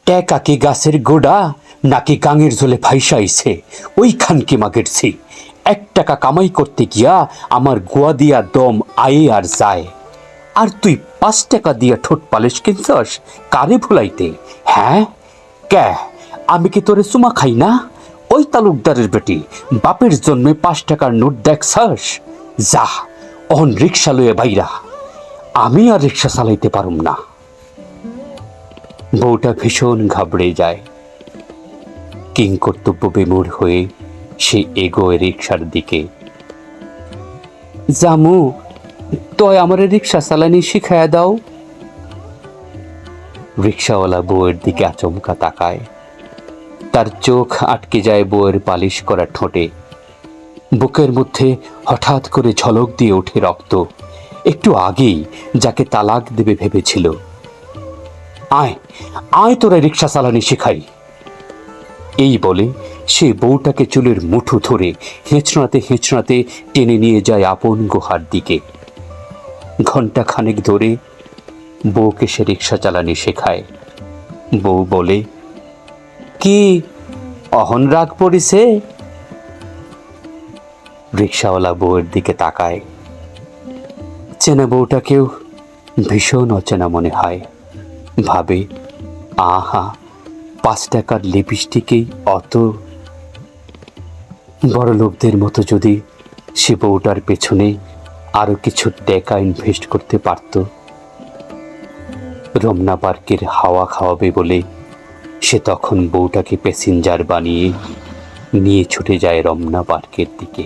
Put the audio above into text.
টেকা কি গাছের গোড়া নাকি গাঙের জলে ভাইসাইছে ওইখান কি মাগেরছি। 1 টাকা কামাই করতে গিয়া আমার গোয়া দিয়া দম আয়ে আর যায়, আর তুই 5 টাকা দিয়া ঠোঁট পালিশ কিনছস কারে ভুলাইতে? হ্যাঁ কে, আমি কি তোরে চুমা খাই না? ওই তালুকদারের বেটি বাপের জন্মে 5 টাকার নোট দেখছস? যা অহন রিক্সা লয়ে বাইরা, আমি আর রিক্সা চালাইতে পারুম না। বউটা ভীষণ ঘাবড়ে যায়। কিং কর্তব্য বিমূঢ় হয়ে সে এগোয় রিক্সার দিকে। জামু, তয় আমারে রিক্সা চালানি শিখাইয়া দাও। রিক্সাওয়ালা বউয়ের দিকে আচমকা তাকায়। তার চোখ আটকে যায় বউয়ের পালিশ করা ঠোঁটে। বুকের মধ্যে হঠাৎ করে ঝলক দিয়ে ওঠে রক্ত। একটু আগেই যাকে তালাক দেবে ভেবেছিল। আয় আয় তোরা রিক্সা চালানি শেখাই। এই বলে সে বউটাকে চুলের মুঠো ধরে হেঁচড়াতে হেঁচড়াতে টেনে নিয়ে যায় আপন গুহার দিকে। ঘন্টা খানেক ধরে বউকে সে রিক্সা চালানি শেখায়। বউ বলে, কি অহন রাগ পড়িছে? রিক্সাওয়ালা বউয়ের দিকে তাকায়। চেনা বউটাকেও ভীষণ অচেনা মনে হয়। ভাবে, আহা, 5 টাকার লিপস্টিকেই অত বড় লোকদের মতো যদি সে বউটার পেছনে আরো কিছু টাকা ইনভেস্ট করতে পারত। রমনা পার্কের হাওয়া খাওয়াবে বলে সে তখন বউটাকে প্যাসেঞ্জার বানিয়ে নিয়ে ছুটে যায় রমনা পার্কের দিকে।